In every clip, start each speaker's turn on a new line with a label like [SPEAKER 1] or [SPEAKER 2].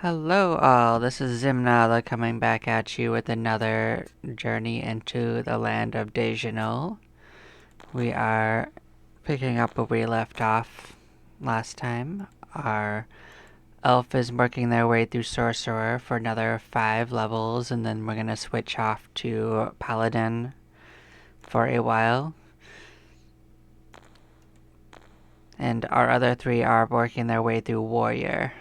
[SPEAKER 1] Hello all, this is Zimnala coming back at you with another journey into the land of Dejanol. We are picking up where we left off last time. Our elf is working their way through Sorcerer for another 5 levels, and then we're gonna switch off to Paladin for a while. And our other 3 are working their way through Warrior.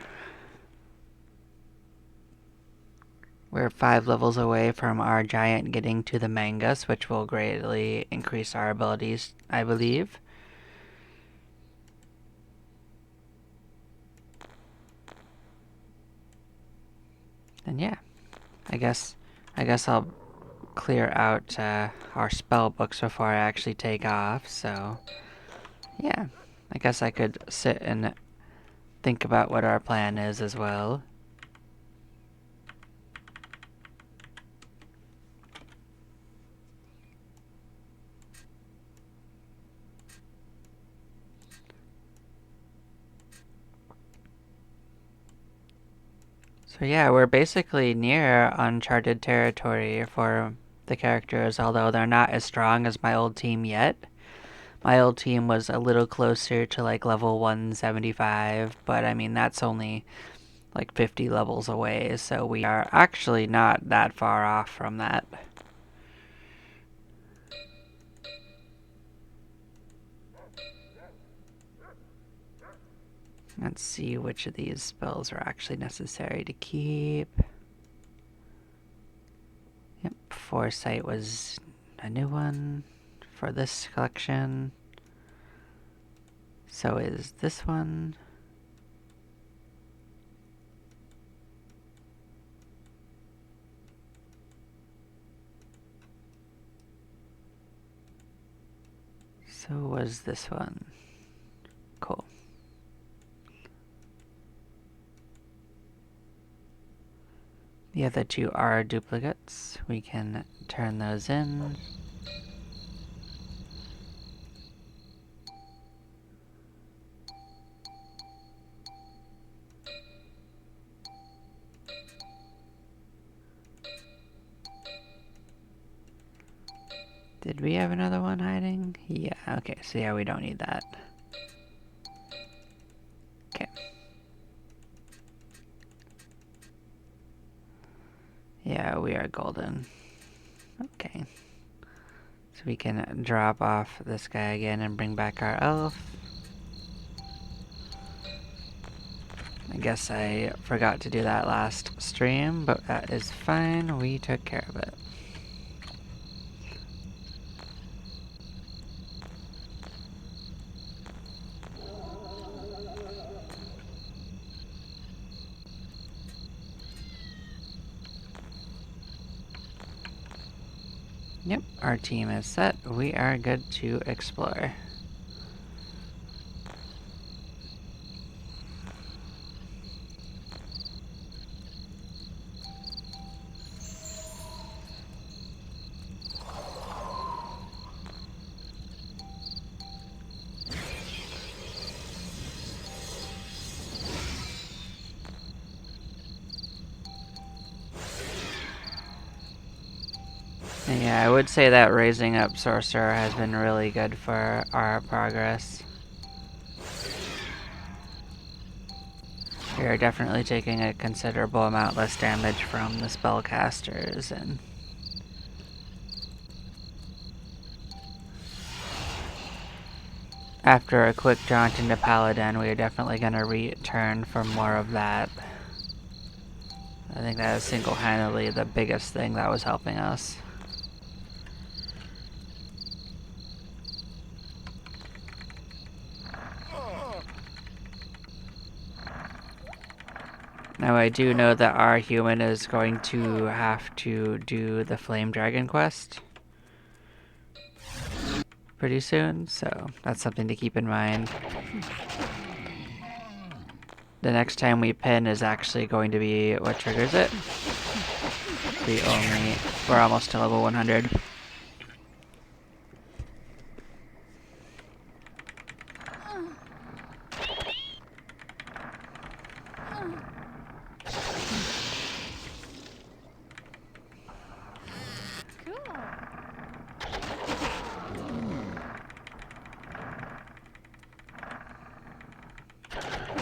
[SPEAKER 1] We're 5 levels away from our giant getting to the Mangus, which will greatly increase our abilities, I believe. And yeah, I guess I'll clear out our spell books before I actually take off. So yeah, I guess I could sit and think about what our plan is as well. So yeah, we're basically near uncharted territory for the characters, although they're not as strong as my old team yet. My old team was a little closer to like level 175, but I mean that's only like 50 levels away, so we are actually not that far off from that. Let's see which of these spells are actually necessary to keep. Yep, Foresight was a new one for this collection. So is this one. So was this one. Cool. The other 2 are duplicates. We can turn those in. Did we have another one hiding? Yeah, okay, so yeah, we don't need that. Okay. Yeah, we are golden. Okay. So we can drop off this guy again and bring back our elf. I guess I forgot to do that last stream, but that is fine. We took care of it. Yep, our team is set. We are good to explore. And yeah, I would say that raising up Sorcerer has been really good for our progress. We are definitely taking a considerable amount less damage from the spellcasters, and after a quick jaunt into Paladin, we are definitely going to return for more of that. I think that is single-handedly the biggest thing that was helping us. Now I do know that our human is going to have to do the Flame Dragon quest pretty soon, so that's something to keep in mind. The next time we pin is actually going to be what triggers it. We're almost to level 100.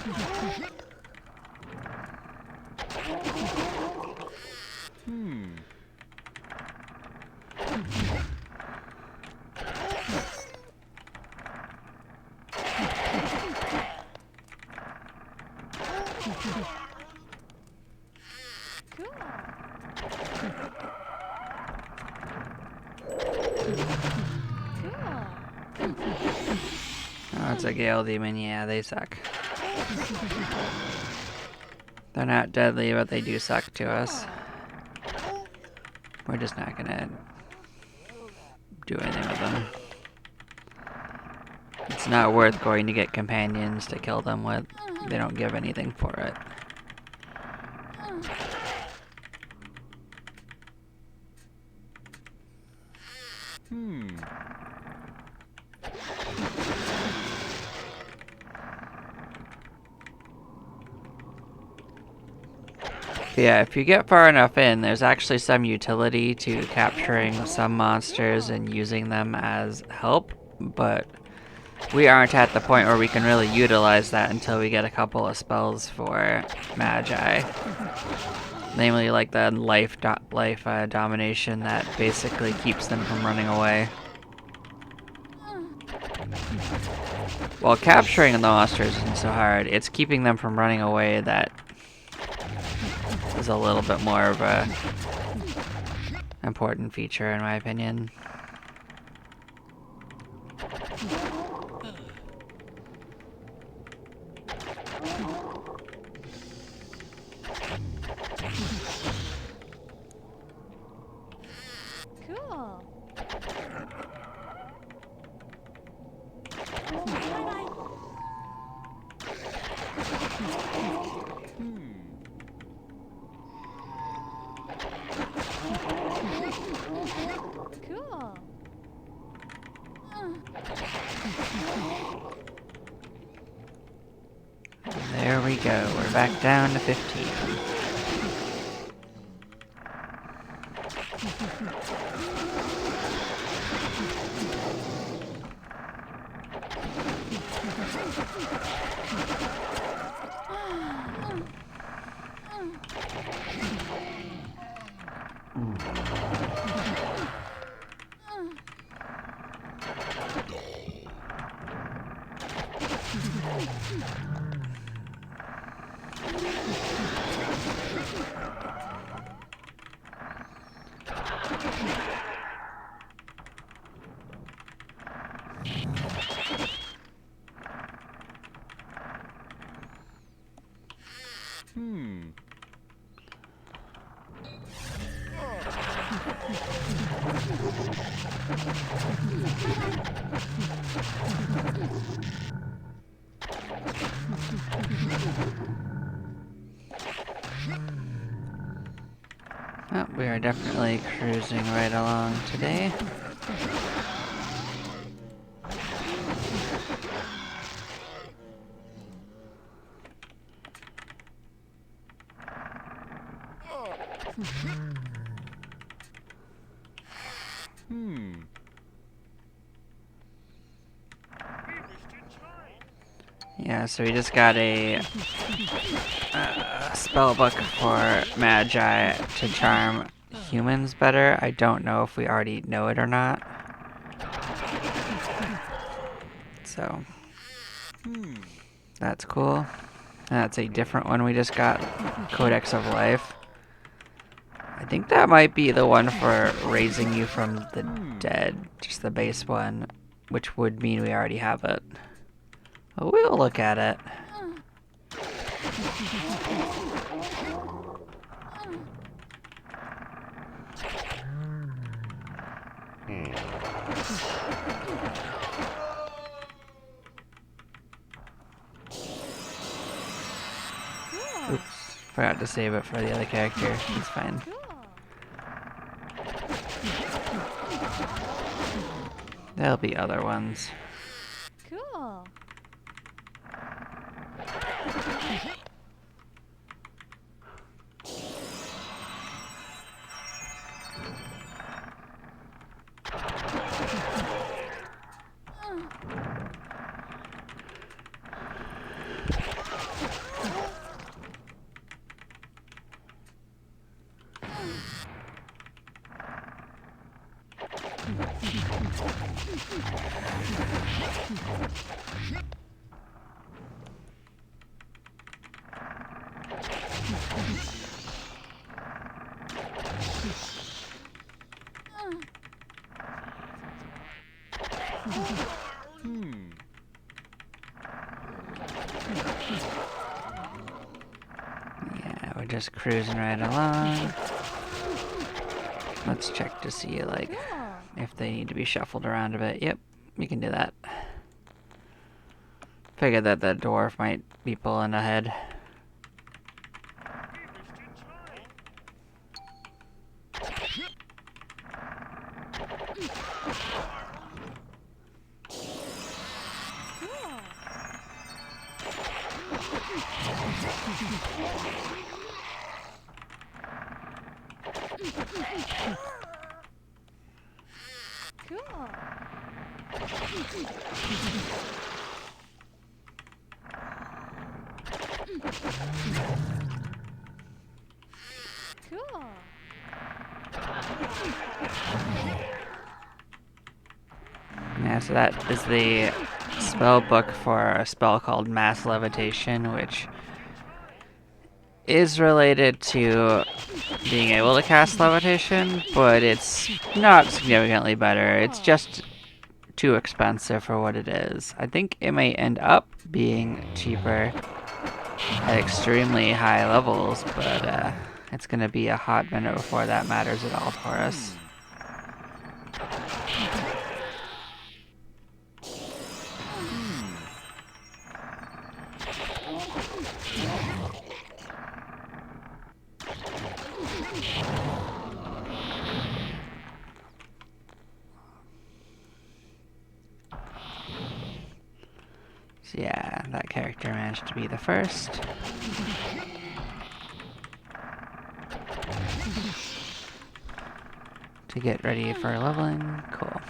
[SPEAKER 1] Oh, it's a Gale Demon. Yeah, they suck. They're not deadly, but they do suck to us. We're just not gonna do anything with them. It's not worth going to get companions to kill them with. They don't give anything for it. Yeah, if you get far enough in, there's actually some utility to capturing some monsters and using them as help, but we aren't at the point where we can really utilize that until we get a couple of spells for Magi. Namely, like the life domination that basically keeps them from running away. While capturing the monsters isn't so hard, it's keeping them from running away that is a little bit more of a important feature in my opinion. There we go, we're back down to 15. Oh, we are definitely cruising right along today. Yeah, so we just got a spell book for Magi to charm humans better. I don't know if we already know it or not. So, that's cool. That's a different one we just got, Codex of Life. I think that might be the one for raising you from the dead, just the base one, which would mean we already have it. But we'll look at it. Oops, forgot to save it for the other character. It's fine. There'll be other ones.
[SPEAKER 2] Cool.
[SPEAKER 1] Yeah, we're just cruising right along. Let's check to see, like,
[SPEAKER 2] Cool.
[SPEAKER 1] if they need to be shuffled around a bit. Yep, we can do that. Figured that the dwarf might be pulling ahead.
[SPEAKER 2] Cool. Cool. Cool.
[SPEAKER 1] Yeah, so that is the spell book for a spell called Mass Levitation, which is related to being able to cast levitation, but it's not significantly better. It's just too expensive for what it is. I think it may end up being cheaper at extremely high levels, but it's going to be a hot minute before that matters at all for us. So yeah, that character managed to be the first. To get ready for leveling. Cool.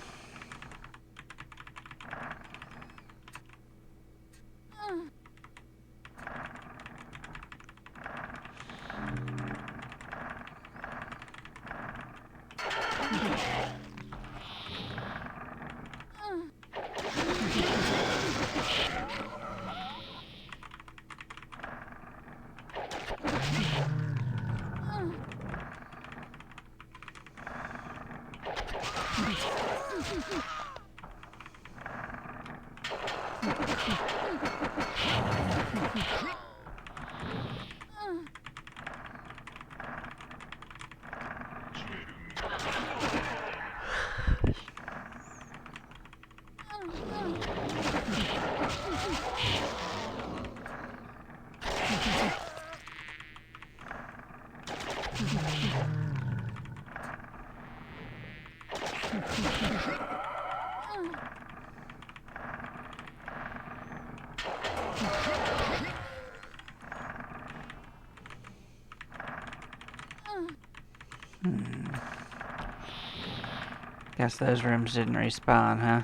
[SPEAKER 1] Guess those rooms didn't respawn, huh?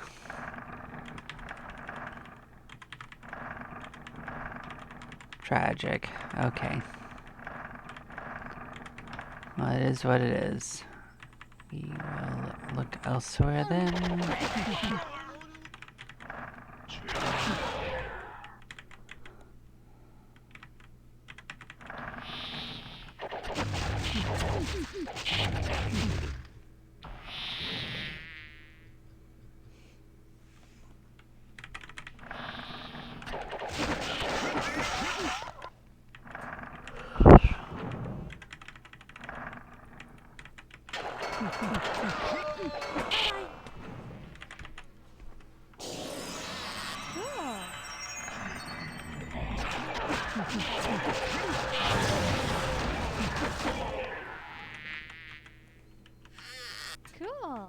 [SPEAKER 1] Tragic. Okay. Well, it is what it is. We will look elsewhere then.
[SPEAKER 2] Cool. Cool.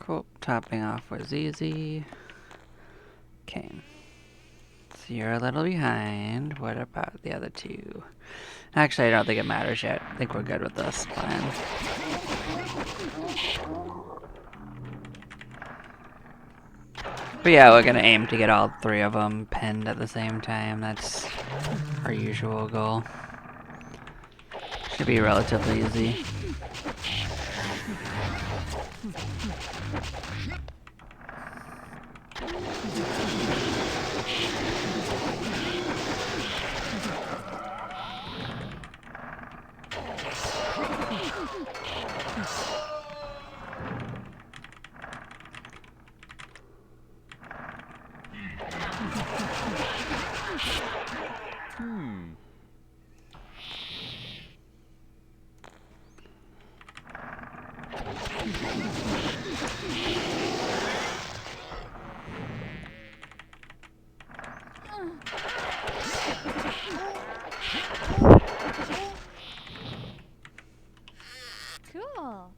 [SPEAKER 1] Cool. Topping off was easy. Okay. So you're a little behind. What about the other two? Actually, I don't think it matters yet. I think we're good with this plan. But yeah, we're gonna aim to get all three of them pinned at the same time. That's our usual goal. Should be relatively easy.
[SPEAKER 2] Cool.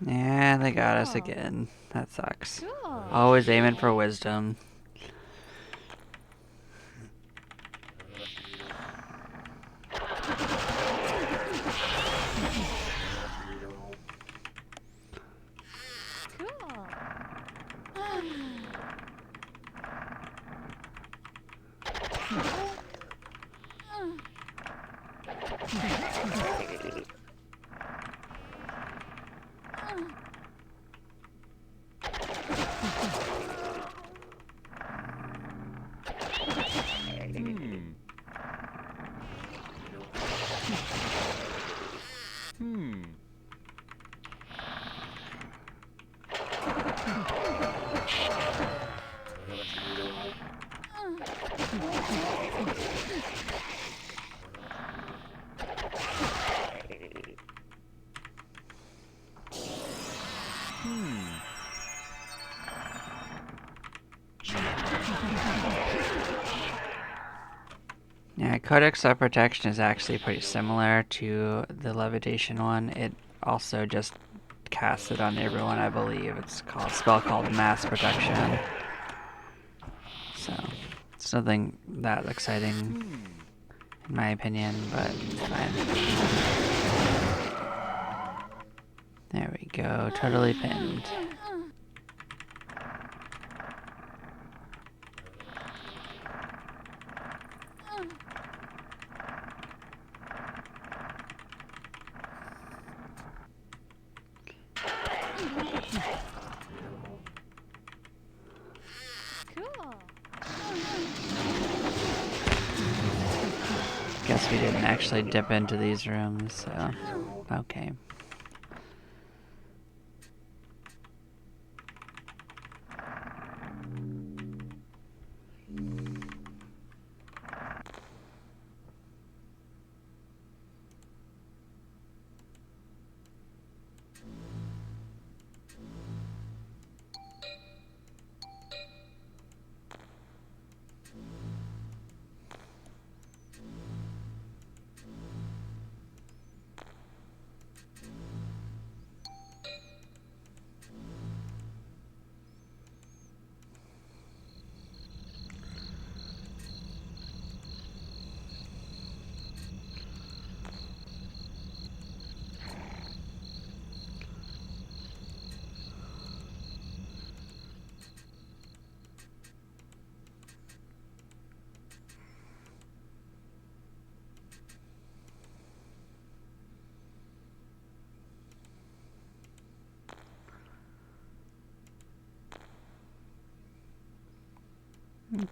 [SPEAKER 1] Yeah, they got us
[SPEAKER 2] Cool.
[SPEAKER 1] again. That sucks.
[SPEAKER 2] Cool.
[SPEAKER 1] Always aiming for wisdom.
[SPEAKER 2] Cool.
[SPEAKER 1] Yeah, Codex of Protection is actually pretty similar to the Levitation one. It also just casts it on everyone, I believe. It's called a spell called Mass Protection. So, it's nothing that exciting, in my opinion, but it's fine. There we go, totally pinned.
[SPEAKER 2] Cool.
[SPEAKER 1] Guess we didn't actually dip into these rooms, so okay.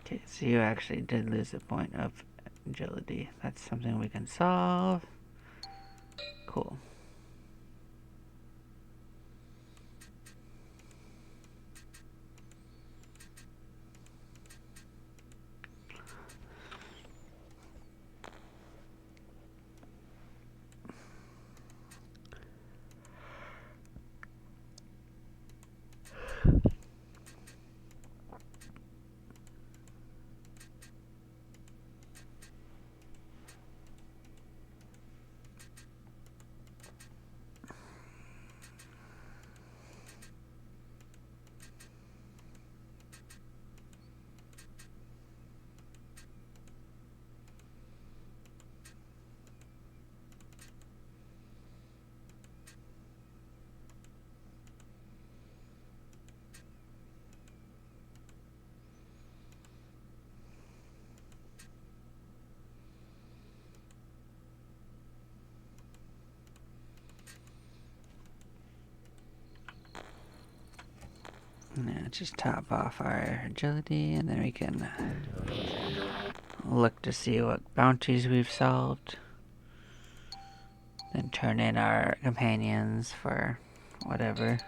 [SPEAKER 1] Okay, so you actually did lose a point of agility. That's something we can solve. Cool. Now just top off our agility, and then we can look to see what bounties we've solved. Then turn in our companions for whatever.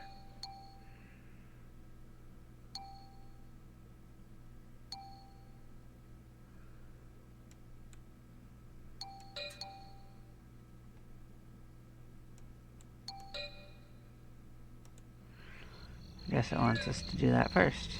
[SPEAKER 1] I guess it wants us to do that first.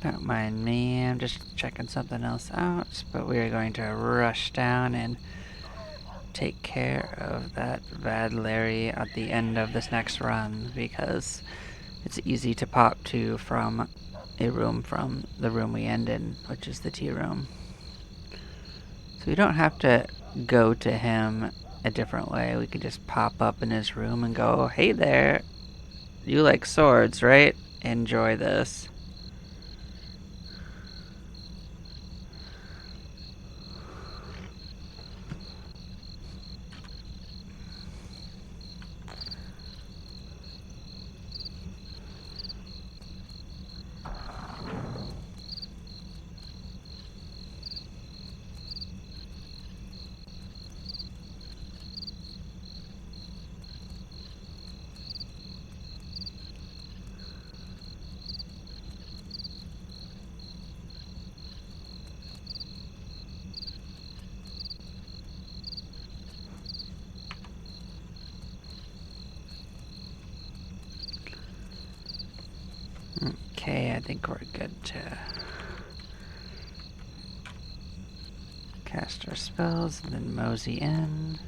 [SPEAKER 1] Don't mind me, I'm just checking something else out, but we are going to rush down and take care of that bad Larry at the end of this next run, because it's easy to pop to from a room from the room we end in, which is the tea room. So we don't have to go to him a different way. We could just pop up in his room and go, "Hey there, you like swords, right? Enjoy this." Okay, I think we're good to cast our spells and then mosey in.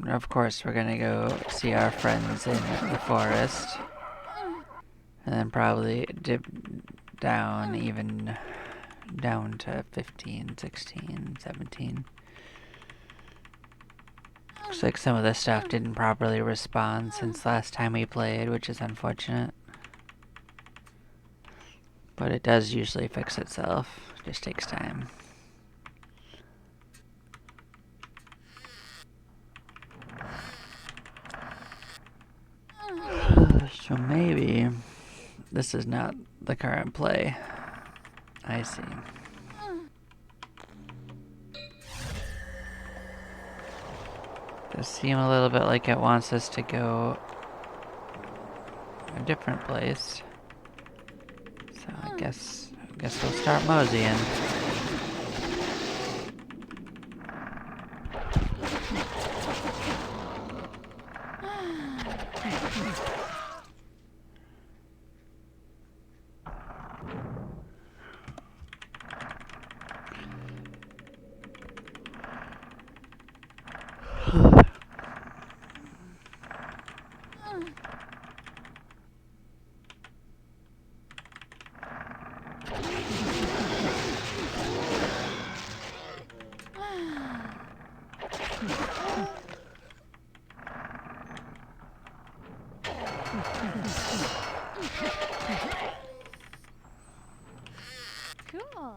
[SPEAKER 1] Of course, we're gonna go see our friends in the forest. And then probably dip down even down to 15, 16, 17. Looks like some of this stuff didn't properly respond since last time we played, which is unfortunate. But it does usually fix itself. Just takes time. So maybe this is not the current play. I see. Does seem a little bit like it wants us to go a different place. So I guess we'll start moseying.
[SPEAKER 2] Cool.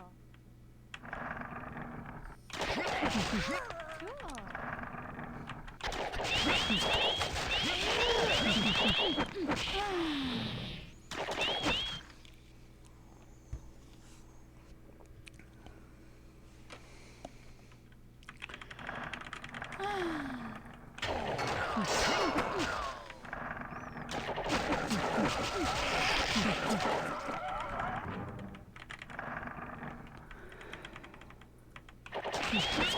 [SPEAKER 3] Side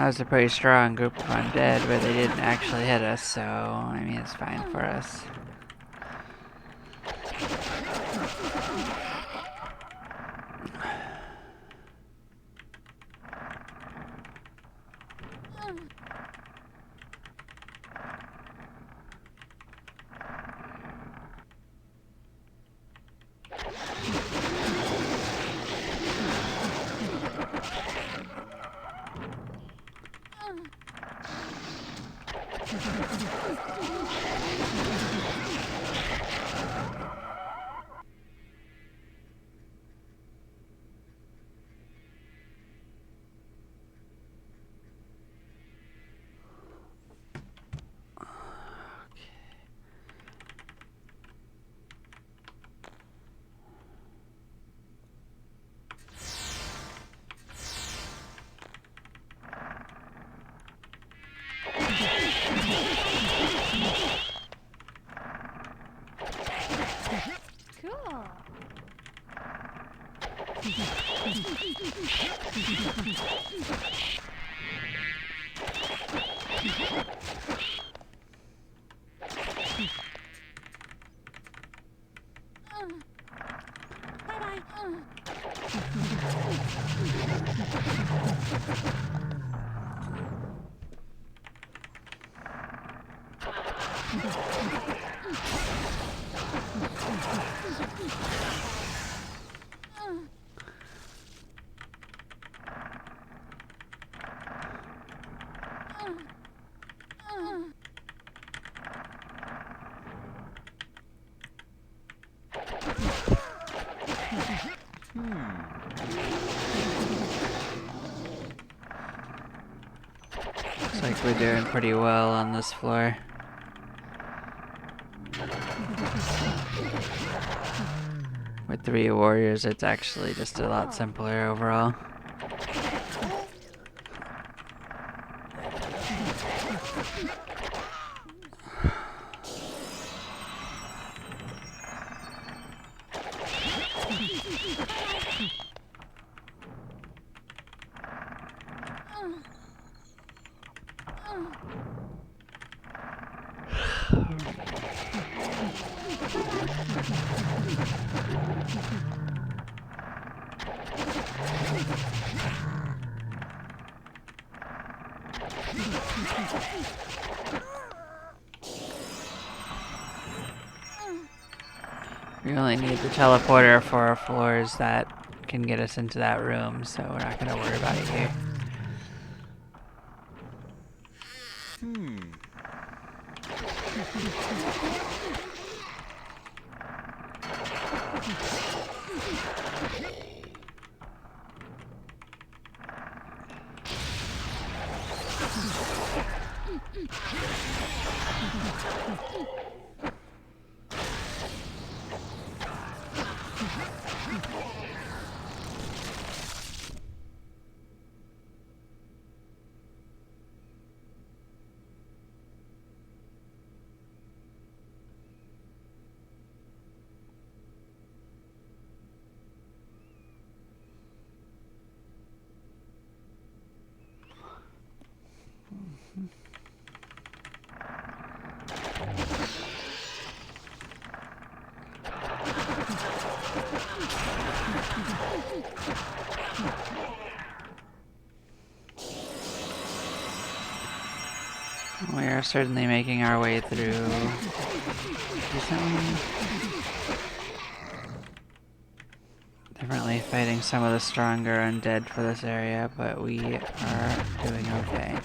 [SPEAKER 1] That was a pretty strong group of undead, but they didn't actually hit us, so I mean it's fine for us.
[SPEAKER 2] Cool.
[SPEAKER 1] Looks like we're doing pretty well on this floor. With 3 warriors, it's actually just a lot simpler overall. We only need the teleporter for floors that can get us into that room, so we're not going to worry about it here. We are certainly making our way through decently. Definitely fighting some of the stronger undead for this area, but we are doing okay.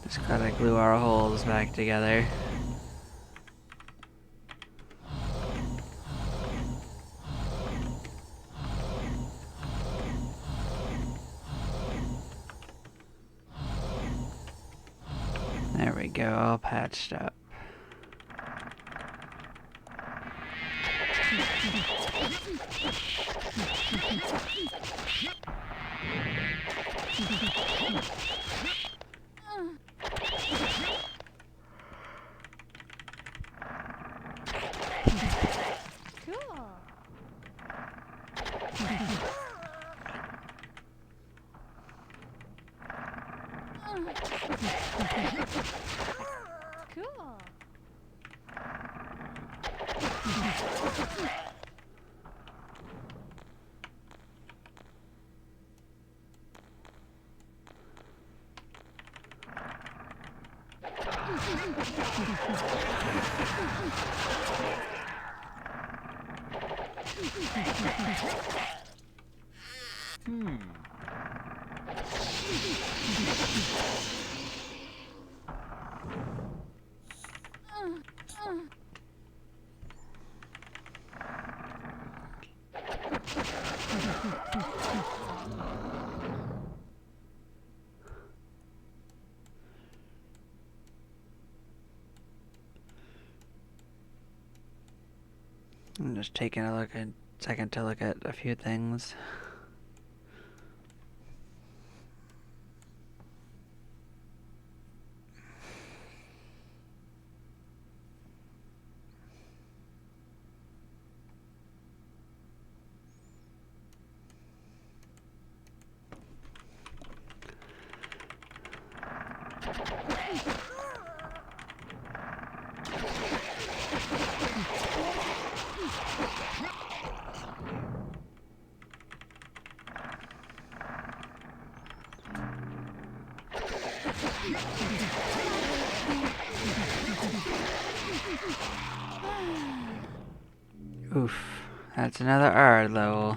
[SPEAKER 1] Just gotta glue our holes back together. There we go, all patched up.
[SPEAKER 2] Cool.
[SPEAKER 1] I'm just taking a second to look at a few things. Oof. That's another R level.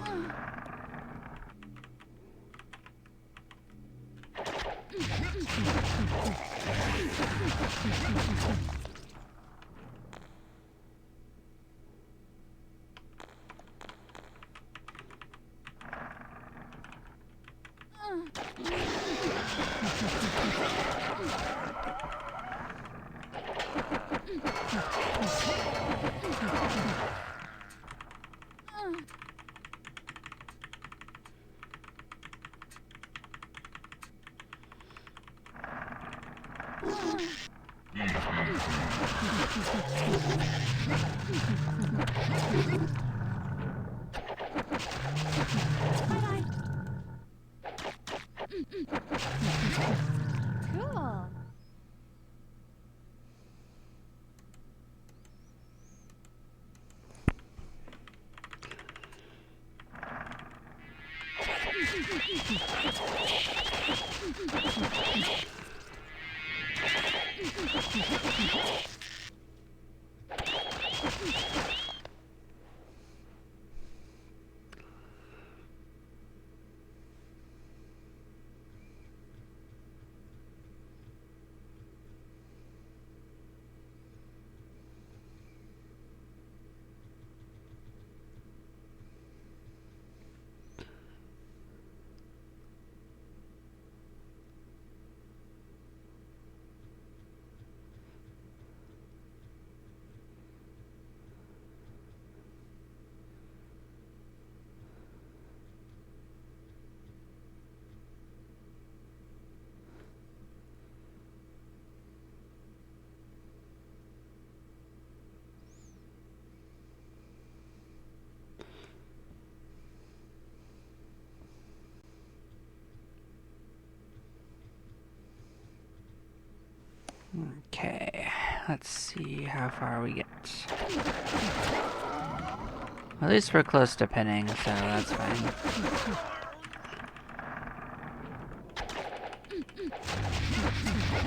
[SPEAKER 2] Cool.
[SPEAKER 1] Okay, let's see how far we get. At least we're close to pinning, so that's fine.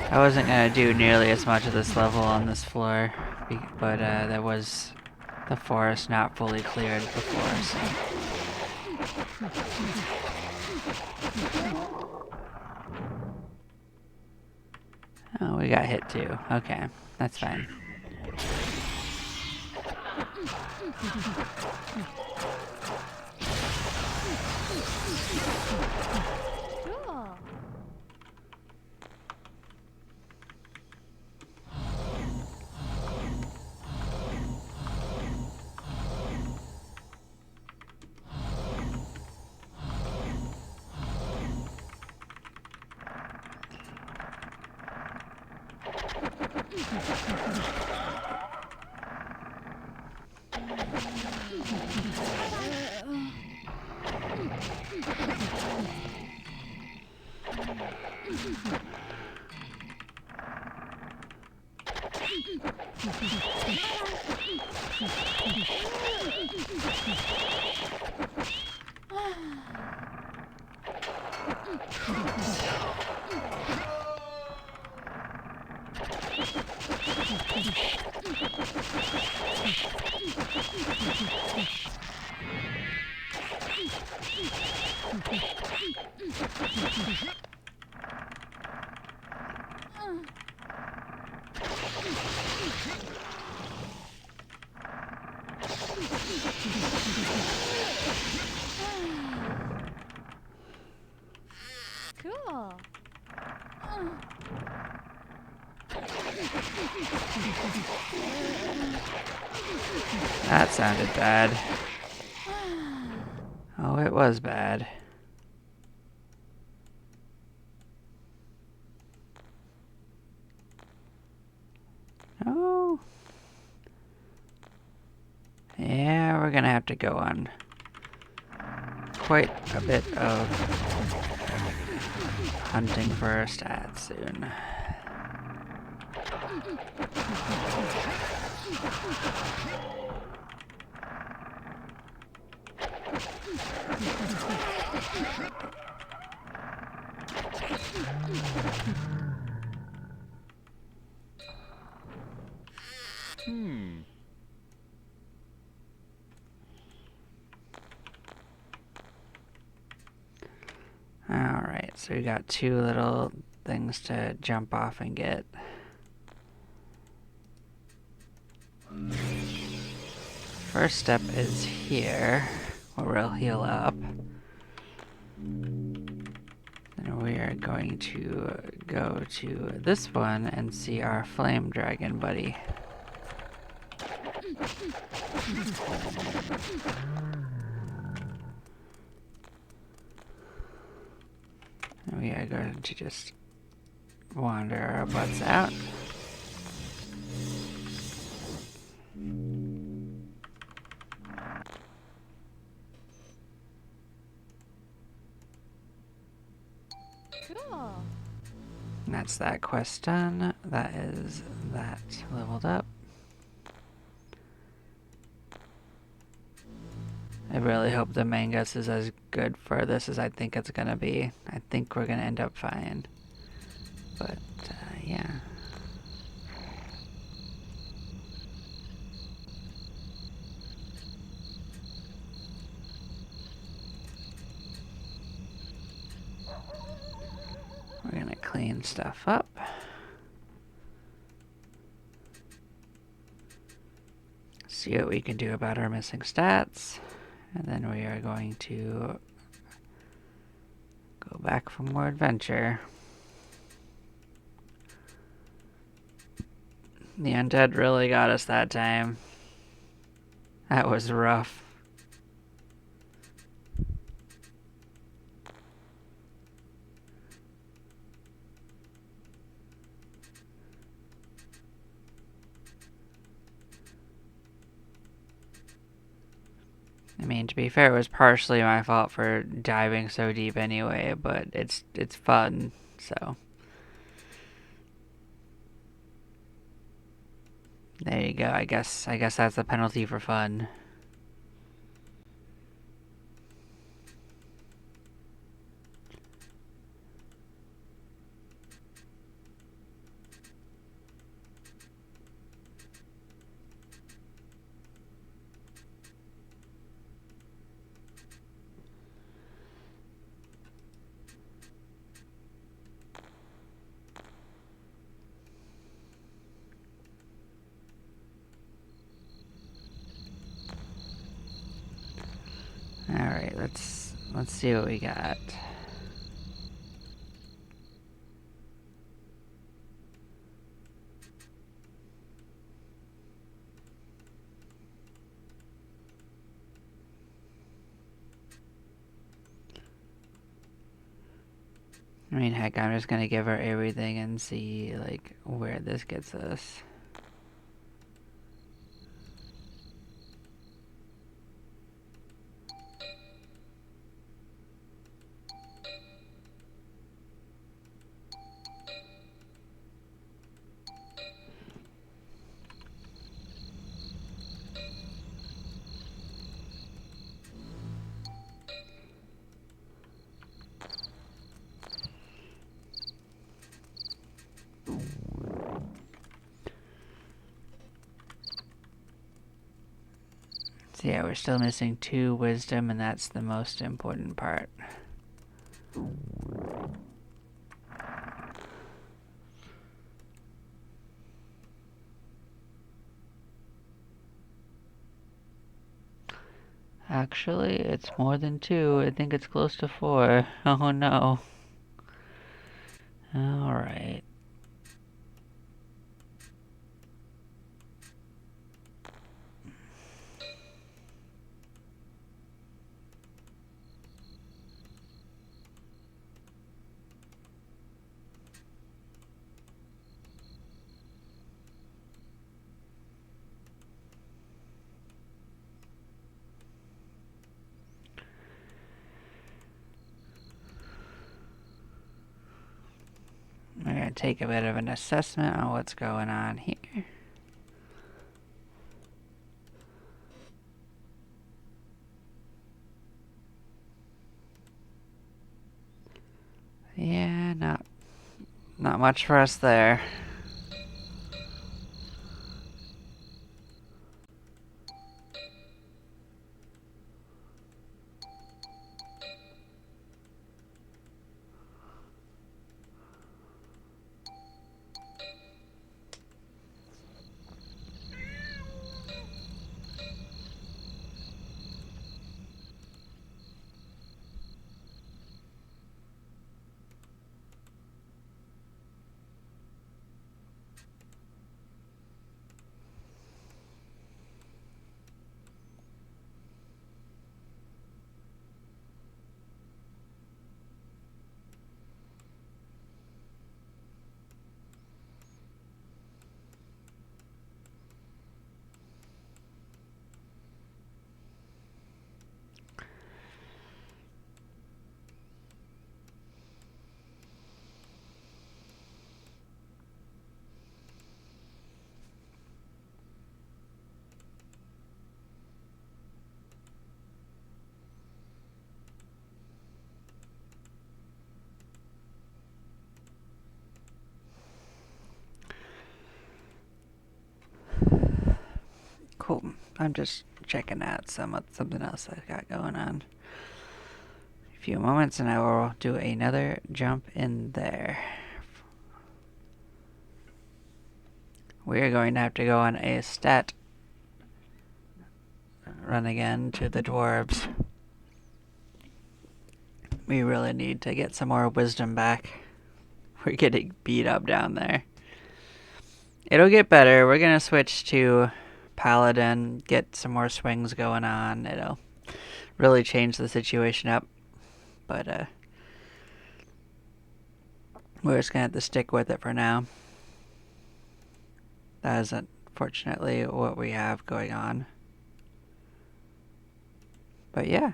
[SPEAKER 1] I wasn't gonna do nearly as much of this level on this floor, but there was the forest not fully cleared before, so. Oh, we got hit too. Okay, that's fine.
[SPEAKER 2] Cool. Cool.
[SPEAKER 1] That sounded bad. Oh, it was bad. Oh. Yeah, we're gonna have to go on quite a bit of hunting for our stats soon. Alright, so we got two little things to jump off and get. First step is here, where we'll heal up. And we are going to go to this one and see our flame dragon buddy. And we are going to just wander our butts out.
[SPEAKER 2] Cool.
[SPEAKER 1] And that's that quest done. That is that leveled up. I really hope the Mangus is as good for this as I think it's gonna be. I think we're gonna end up fine. But, yeah. We're gonna clean stuff up. See what we can do about our missing stats. And then we are going to go back for more adventure. The undead really got us that time. That was rough. I mean, to be fair, it was partially my fault for diving so deep anyway, but it's fun, so. There you go. I guess that's the penalty for fun. Alright, let's see what we got. I mean, heck, I'm just gonna give her everything and see, like, where this gets us. So yeah, we're still missing 2 wisdom, and that's the most important part. Actually, it's more than 2. I think it's close to 4. Oh no. Alright. take a bit of an assessment on what's going on here. Yeah, not much for us there. Cool. I'm just checking out something else I've got going on. A few moments and I will do another jump in there. We're going to have to go on a stat run again to the dwarves. We really need to get some more wisdom back. We're getting beat up down there. It'll get better. We're gonna switch to Paladin, get some more swings going on. It'll really change the situation up. But we're just gonna have to stick with it for now. That is unfortunately what we have going on. But yeah.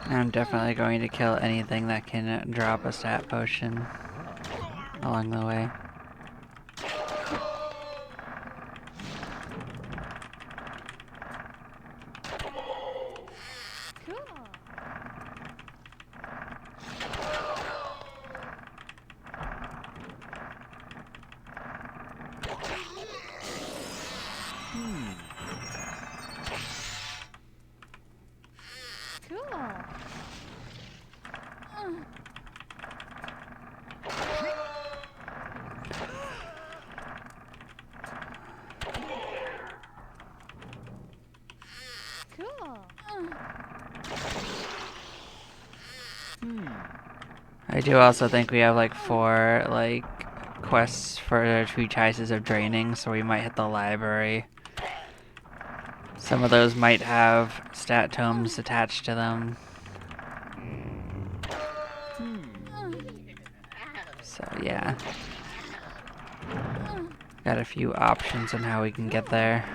[SPEAKER 1] I'm definitely going to kill anything that can drop a stat potion along the way.
[SPEAKER 2] Cool. Cool. Cool.
[SPEAKER 1] I do also think we have like 4 like quests for 3 choices of draining, so we might hit the library. Some of those might have stat tomes attached to them. So yeah. Got a few options on how we can get there.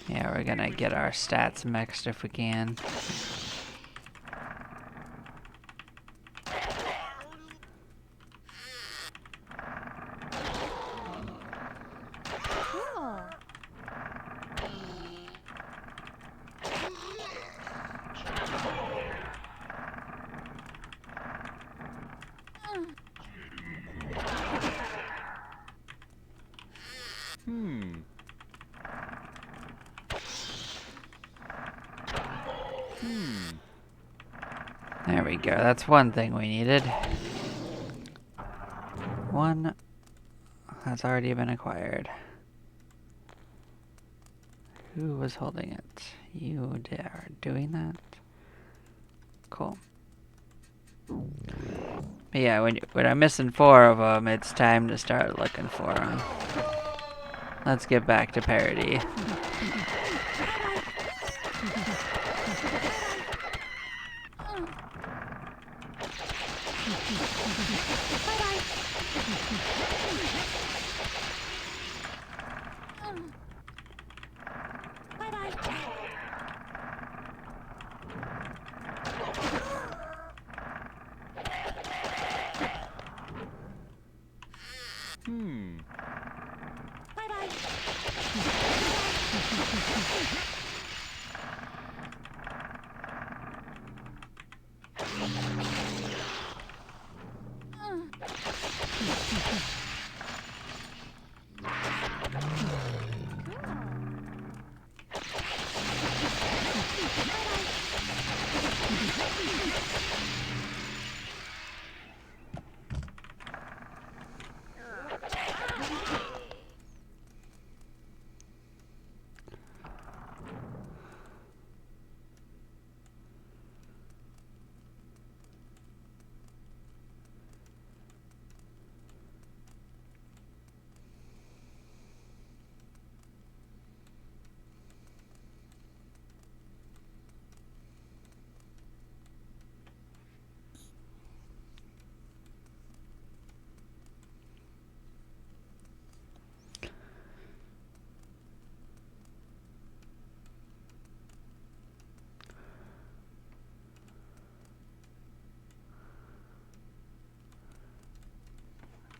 [SPEAKER 1] Yeah, we're gonna get our stats mixed if we can.
[SPEAKER 2] Cool.
[SPEAKER 1] There we go. That's one thing we needed. One has already been acquired. Who was holding it? You are doing that? Cool. But yeah, when I'm missing 4 of them, it's time to start looking for them. Let's get back to parody.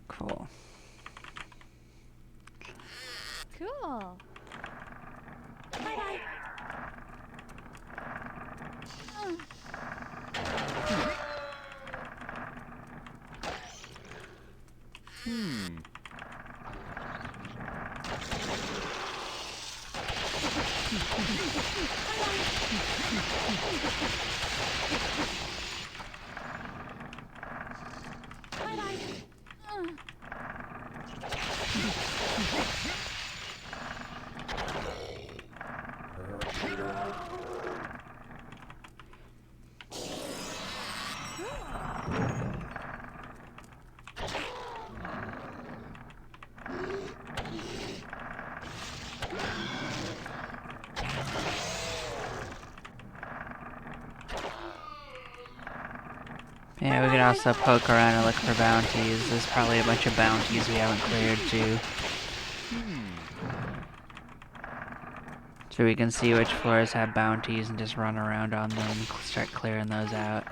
[SPEAKER 1] Cool.
[SPEAKER 2] Cool.
[SPEAKER 1] Yeah, we can also poke around and look for bounties. There's probably a bunch of bounties we haven't cleared too. So we can see which floors have bounties and just run around on them and start clearing those out.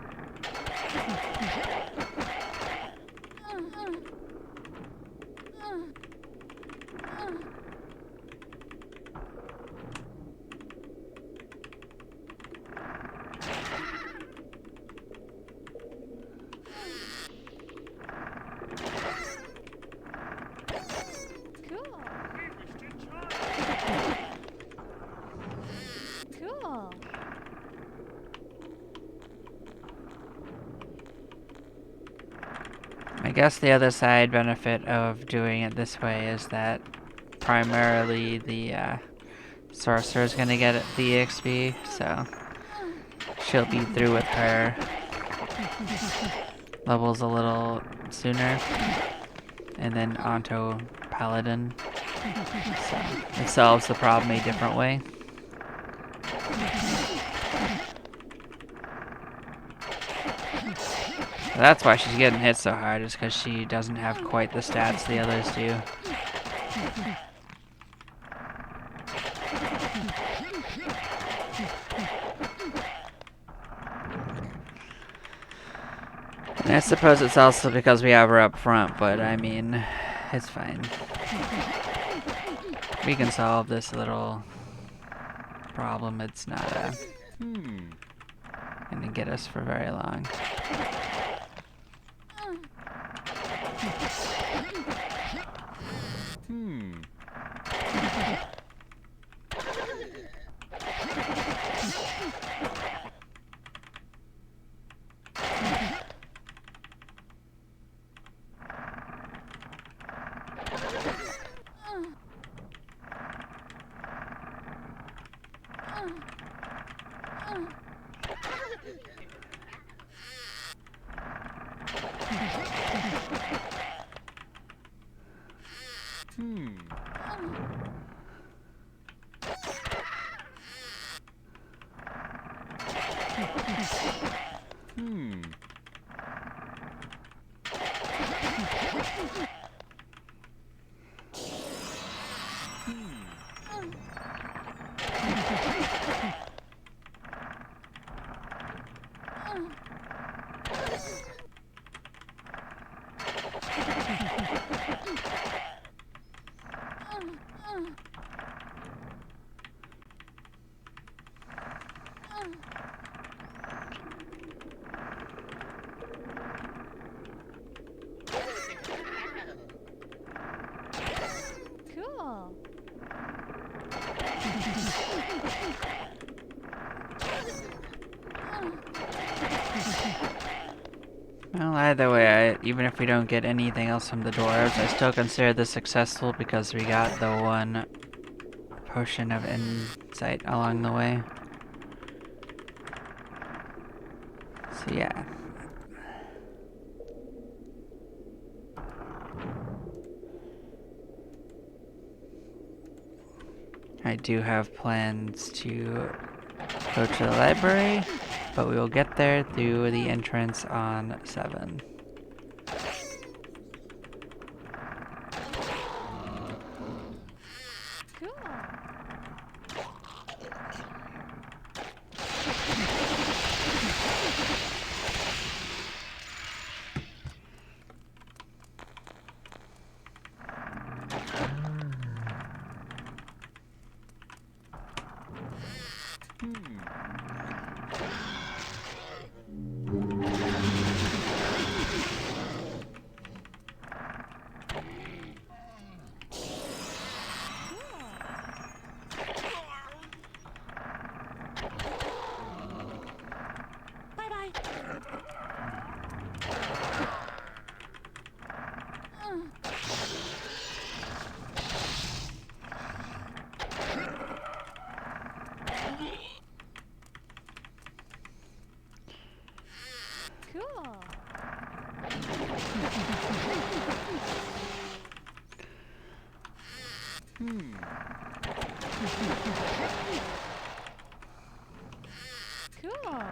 [SPEAKER 2] Cool.
[SPEAKER 1] I guess the other side benefit of doing it this way is that primarily the Sorcerer's gonna get the EXP, so she'll be through with her levels a little sooner. And then onto Paladin. So it solves the problem a different way. That's why she's getting hit so hard, is because she doesn't have quite the stats the others do. And I suppose it's also because we have her up front, but I mean, it's fine. We can solve this little problem. It's not gonna get us for very long.
[SPEAKER 2] Cool.
[SPEAKER 1] Well, either way, even if we don't get anything else from the dwarves, I still consider this successful because we got the one potion of insight along the way. So yeah. I do have plans to go to the library, but we will get there through the entrance on 7.
[SPEAKER 2] Cool. Cool. Cool.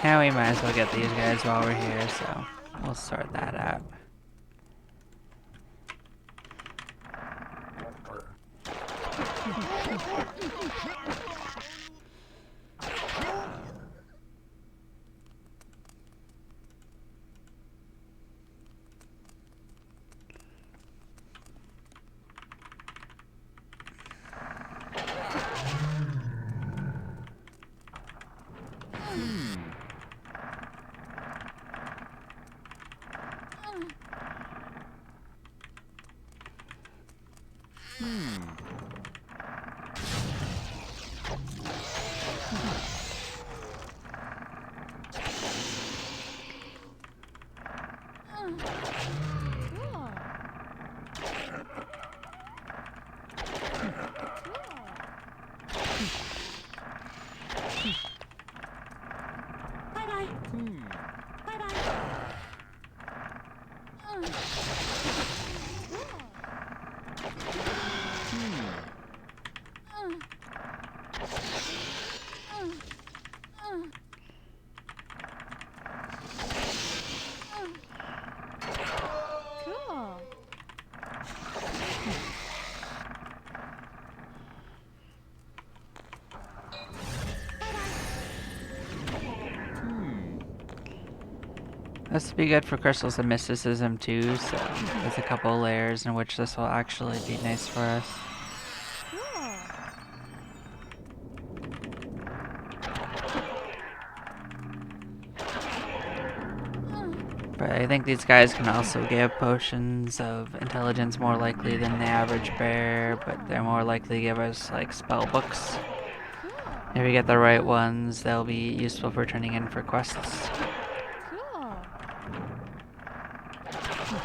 [SPEAKER 1] Now we might as well get these guys while we're here, so we'll sort that out. This would be good for crystals of mysticism too, so there's a couple layers in which this will actually be nice for us.
[SPEAKER 2] Cool.
[SPEAKER 1] But I think these guys can also give potions of intelligence more likely than the average bear, but they're more likely to give us like spell books.
[SPEAKER 2] Cool.
[SPEAKER 1] If we get the right ones, they'll be useful for turning in for quests.
[SPEAKER 2] Cool.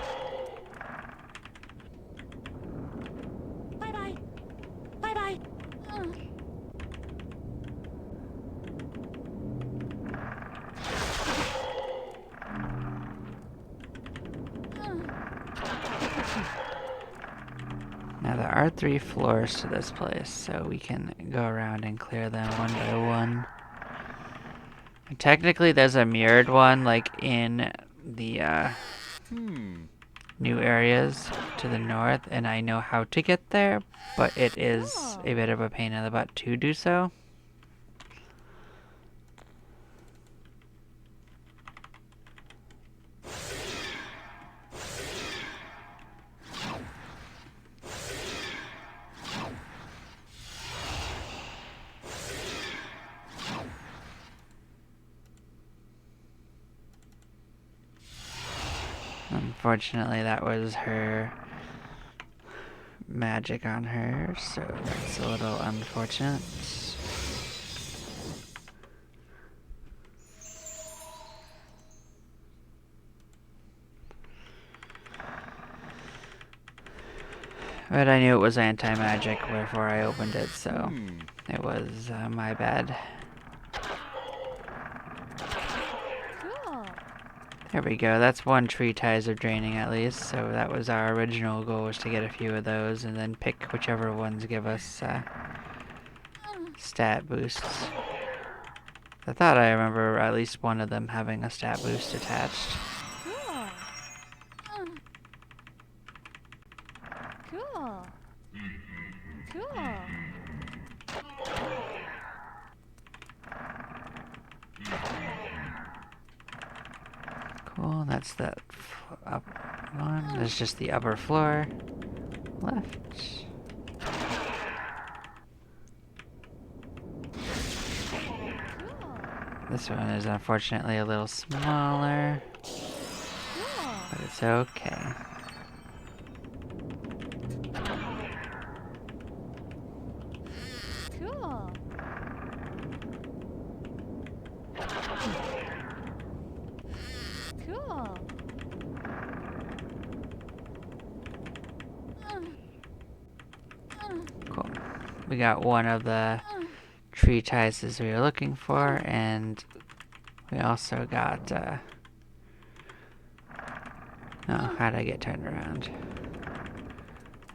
[SPEAKER 2] Bye bye. Bye bye.
[SPEAKER 1] Now there are 3 floors to this place, so we can go around and clear them one by one. And technically there's a mirrored one, like in the new areas to the north, and I know how to get there, but it is
[SPEAKER 2] Cool.
[SPEAKER 1] a bit of a pain in the butt to do so. Unfortunately, that was her magic on her, so that's a little unfortunate. But I knew it was anti-magic before I opened it, so it was my bad.
[SPEAKER 2] Cool.
[SPEAKER 1] There we go, that's 1 tree ties of draining at least, so that was our original goal, was to get a few of those and then pick whichever ones give us stat boosts. I thought I remember at least one of them having a stat boost attached.
[SPEAKER 2] Cool. Cool. Cool.
[SPEAKER 1] Cool, that's that up one. There's just the upper floor left. This one is unfortunately a little smaller, but it's okay.
[SPEAKER 2] Cool. Cool.
[SPEAKER 1] Cool. We got one of the tree ties as we were looking for, and we also got, oh, how'd I get turned around?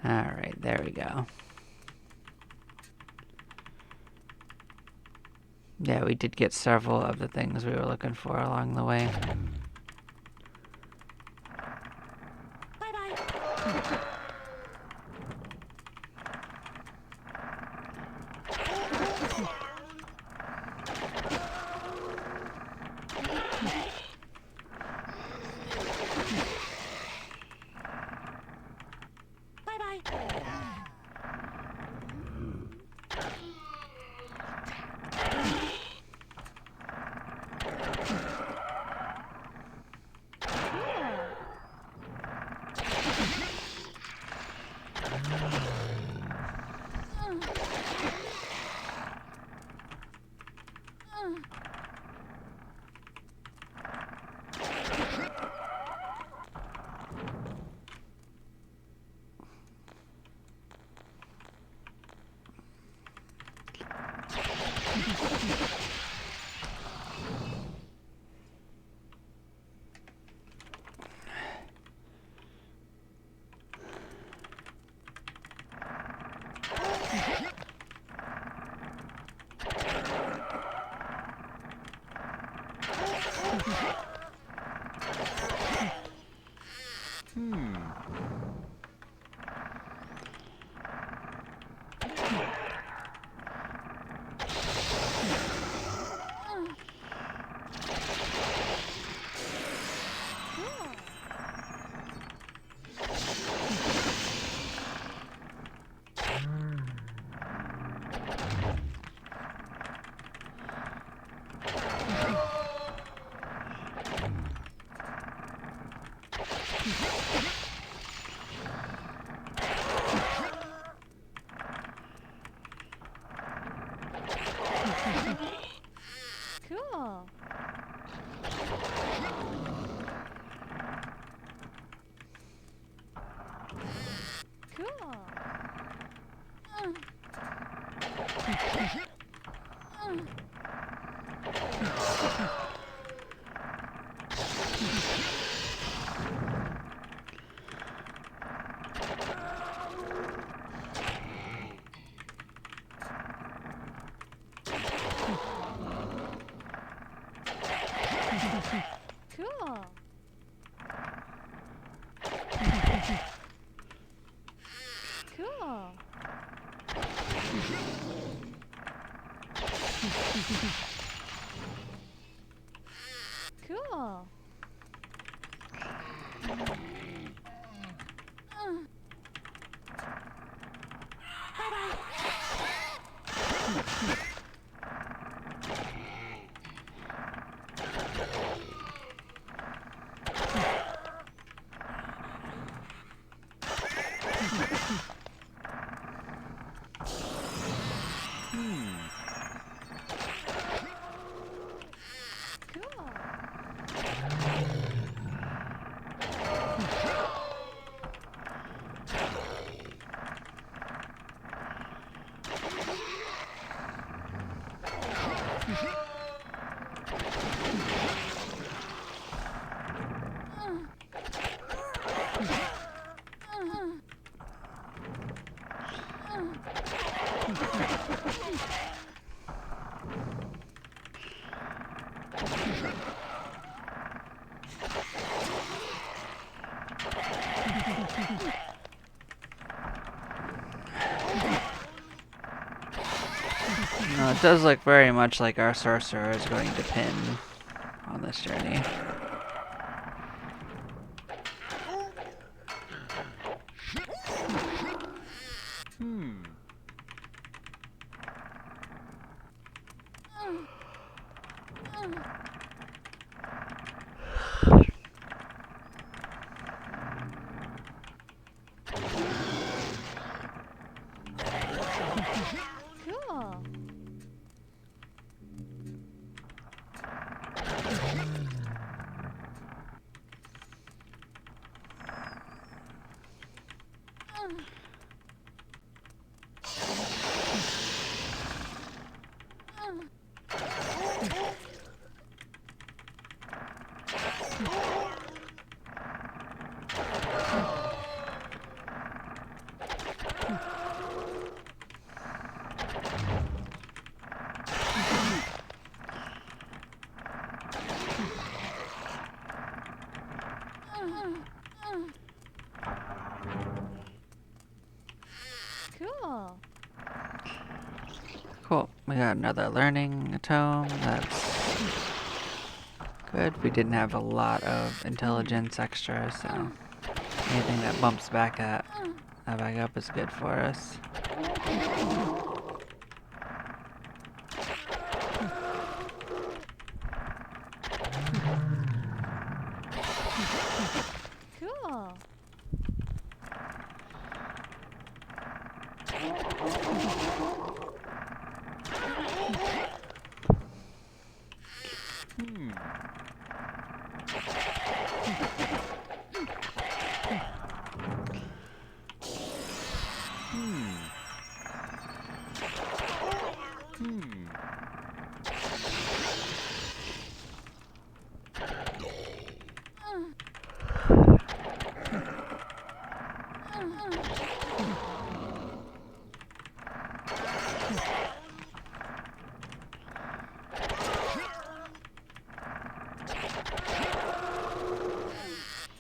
[SPEAKER 1] Alright, there we go. Yeah, we did get several of the things we were looking for along the way.
[SPEAKER 2] Bye-bye. Cool. Cool. Cool.
[SPEAKER 1] No, it does look very much like our sorcerer is going to pin on this journey.
[SPEAKER 2] Cool. Cool.
[SPEAKER 1] Cool. We got another learning tome. That's good. We didn't have a lot of intelligence extra, so anything that bumps back up is good for us.
[SPEAKER 2] Cool.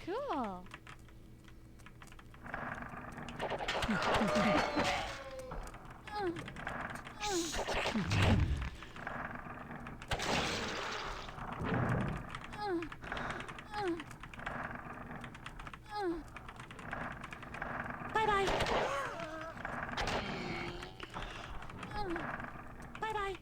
[SPEAKER 2] Cool. Bye-bye. Bye-bye.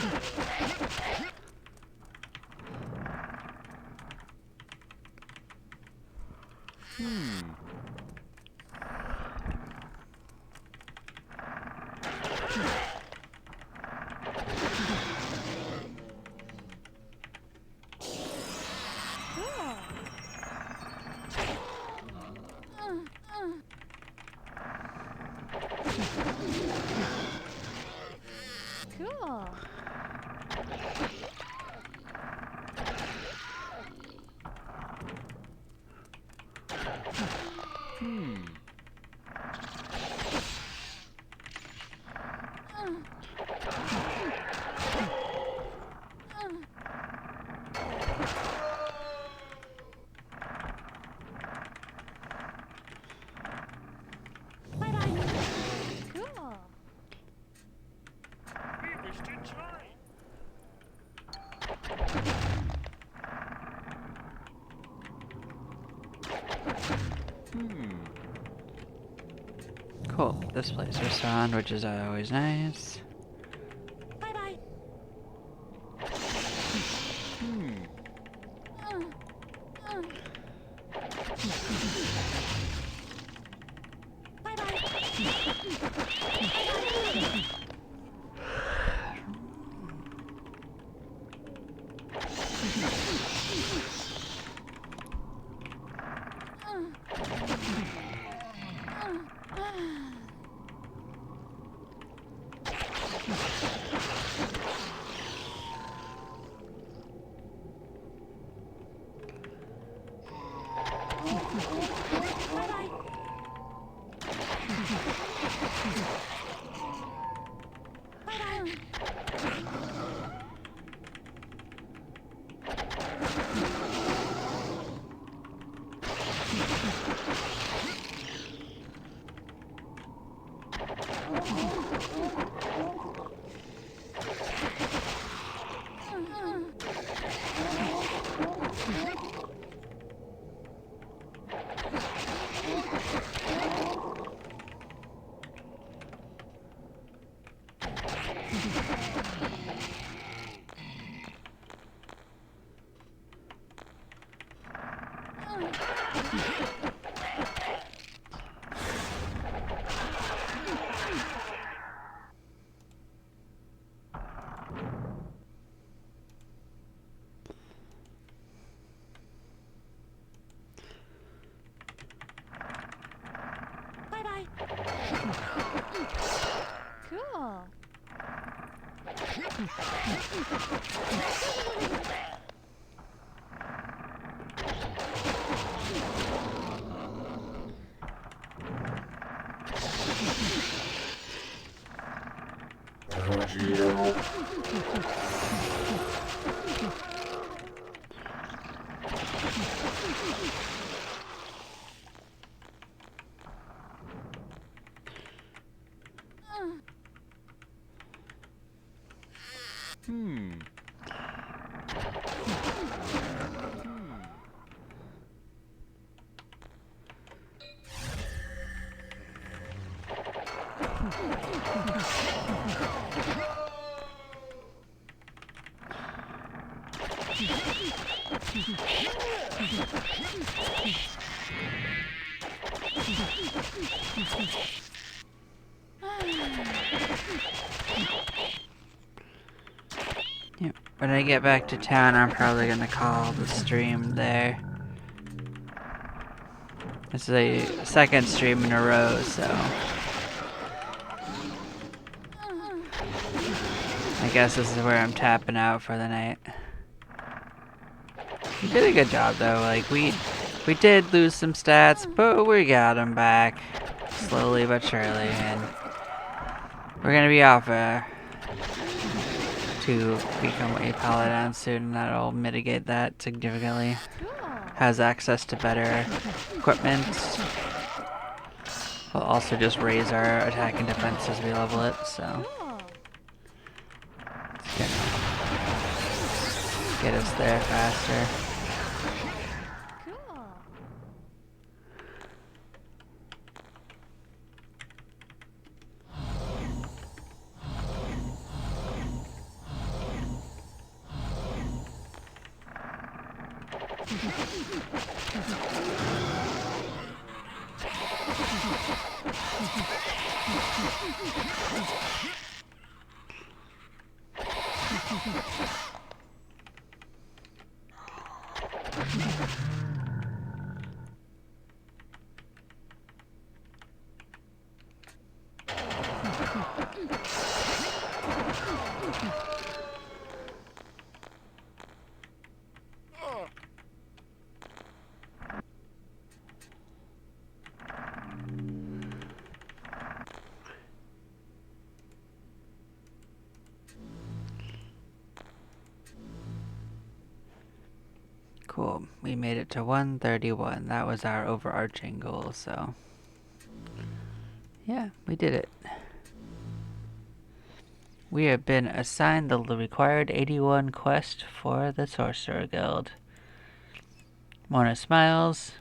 [SPEAKER 2] Cool. Cool. Bye-bye. Cool.
[SPEAKER 3] We wish to join.
[SPEAKER 1] Cool. This place respond, which is always nice.
[SPEAKER 2] Bye-bye. Bye-bye. Cool.
[SPEAKER 1] Yep. When I get back to town, I'm probably gonna call the stream there. This is a second stream in a row, so I guess this is where I'm tapping out for the night. We did a good job though. Like we did lose some stats, but we got them back slowly but surely, and we're gonna be off to become a paladin soon. And that'll mitigate that significantly.
[SPEAKER 2] Cool.
[SPEAKER 1] Has access to better equipment. We'll also just raise our attack and defense as we level it. So
[SPEAKER 2] Cool.
[SPEAKER 1] get us there faster.
[SPEAKER 2] Cool.
[SPEAKER 1] Cool. We made it to 131. That was our overarching goal, so... yeah, we did it. We have been assigned the required 81 quest for the Sorcerer Guild. Mona smiles.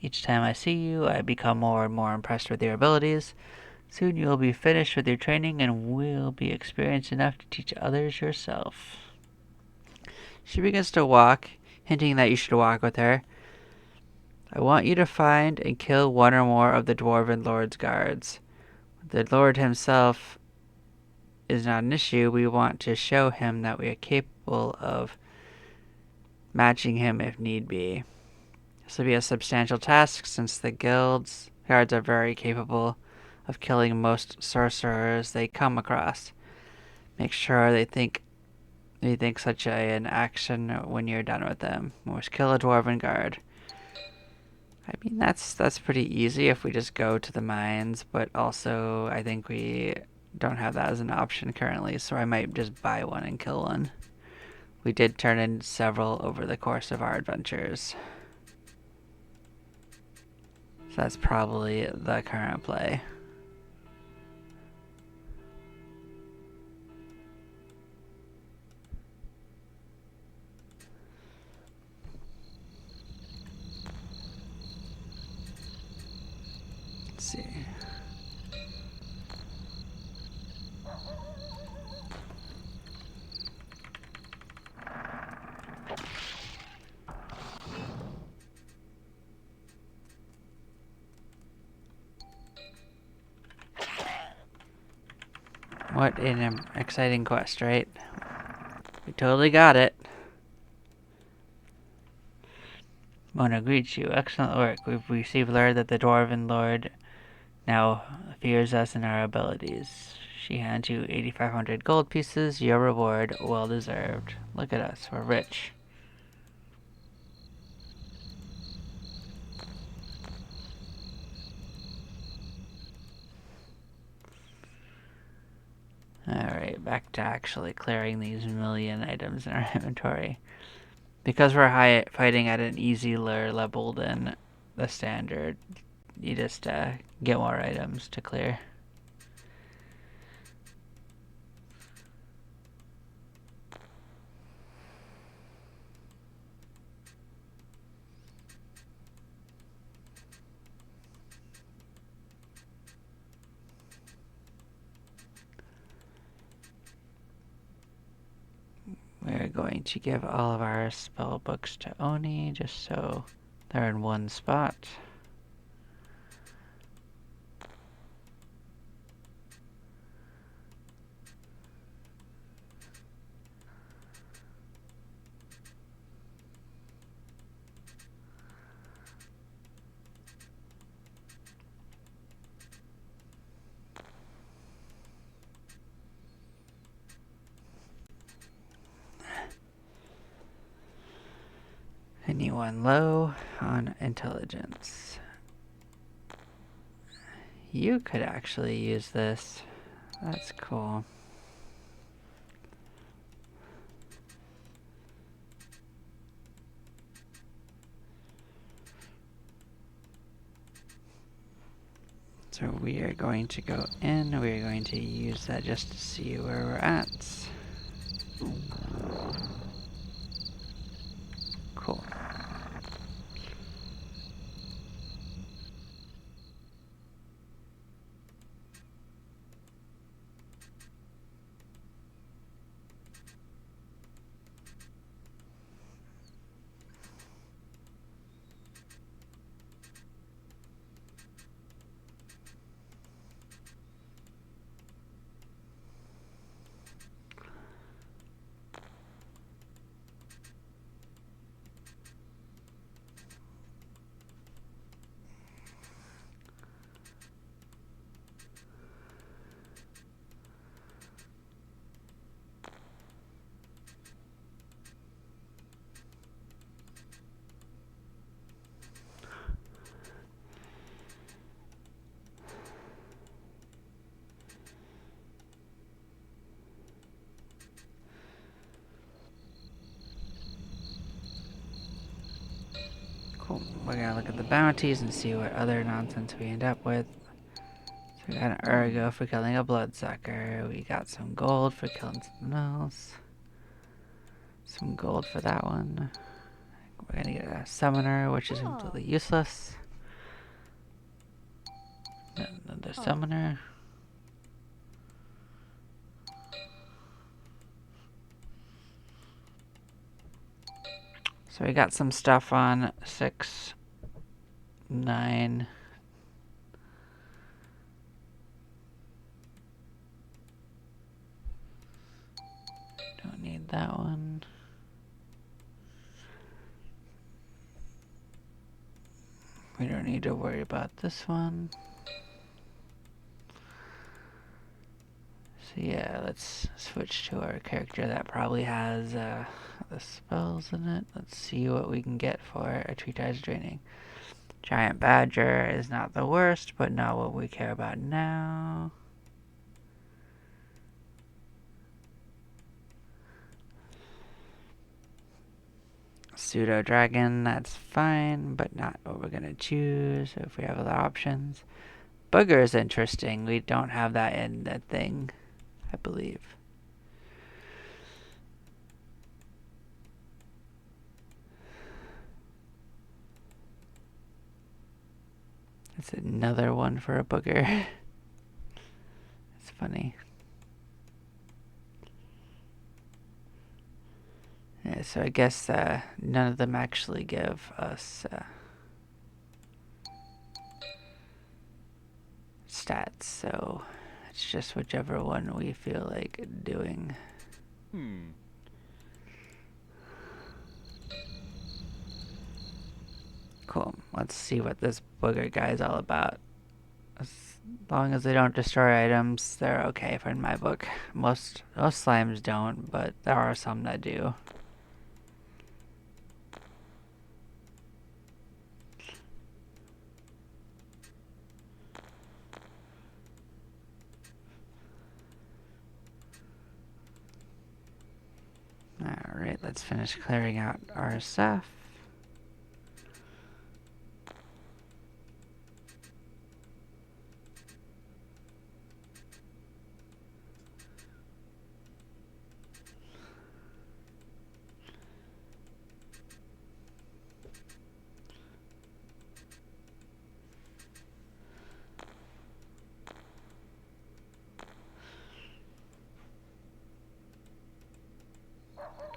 [SPEAKER 1] Each time I see you, I become more and more impressed with your abilities. Soon you will be finished with your training and will be experienced enough to teach others yourself. She begins to walk, hinting that you should walk with her. I want you to find and kill one or more of the Dwarven Lord's guards. The Lord himself is not an issue. We want to show him that we are capable of matching him if need be. This will be a substantial task since the guild's guards are very capable of killing most sorcerers they come across. Make sure they think such an action when you're done with them. Most kill a dwarven guard. I mean, that's pretty easy if we just go to the mines, but also I think we don't have that as an option currently, so I might just buy one and kill one. We did turn in several over the course of our adventures. So that's probably the current play. Let's see. What an exciting quest, right? We totally got it. Mona greets you. Excellent work. We've received word that the Dwarven Lord now fears us and our abilities. She hands you 8,500 gold pieces. Your reward, well deserved. Look at us, we're rich. Alright, back to actually clearing these million items in our inventory. Because we're fighting at an easier level than the standard, you just get more items to clear. We're going to give all of our spell books to Oni just so they're in one spot. Anyone low on intelligence? You could actually use this. That's cool. So we are going to go in. We are going to use that just to see where we're at. Cool. we're gonna look at the bounties and see what other nonsense we end up with. So we got an ergo for killing a bloodsucker. We got some gold for killing something else. Some gold for that one. We're gonna get a summoner, which is completely useless. Another summoner. So we got some stuff on 6, 9. Don't need that one. We don't need to worry about this one. So yeah, let's switch to our character that probably has the spells in it. Let's see what we can get for a Treatise Draining. Giant Badger is not the worst, but not what we care about now. Pseudo Dragon, that's fine, but not what we're gonna choose. So if we have other options. Booger is interesting. We don't have that in the thing, I believe. It's another one for a booger. It's funny. Yeah, so I guess none of them actually give us stats, so it's just whichever one we feel like doing. Cool. Let's see what this booger guy is all about. As long as they don't destroy items, they're okay for in my book. Most slimes don't, but there are some that do. Alright, let's finish clearing out our stuff.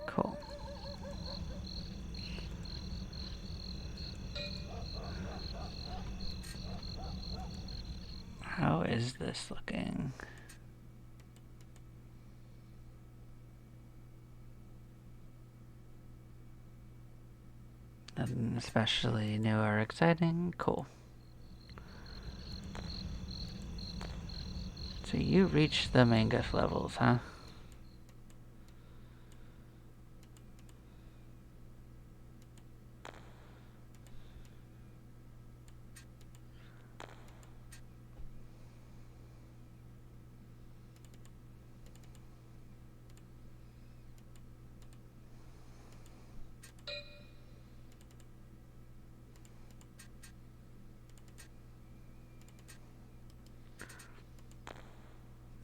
[SPEAKER 1] Cool. How is this looking? Nothing especially new or exciting. Cool. So you reached the Mangus levels, huh?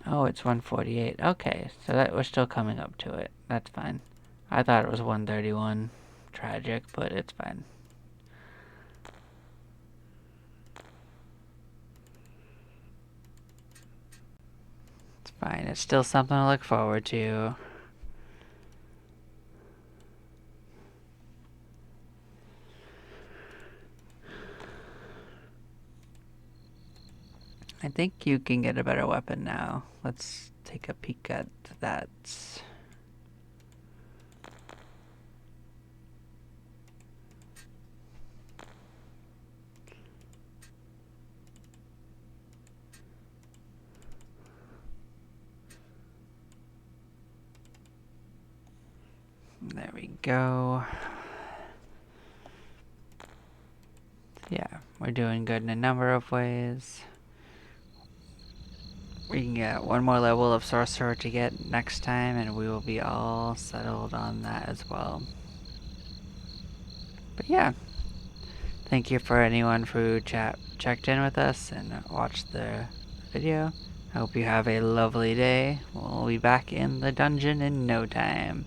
[SPEAKER 1] Oh, it's 148. Okay, so that we're still coming up to it. That's fine. I thought it was 131. Tragic, but it's fine. It's fine. It's still something to look forward to. I think you can get a better weapon now. Let's take a peek at that. There we go. Yeah, we're doing good in a number of ways. We can get one more level of sorcerer to get next time, and we will be all settled on that as well. But yeah, Thank you for anyone who checked in with us and watched the video. I hope you have a lovely day. We'll be back in the dungeon in no time.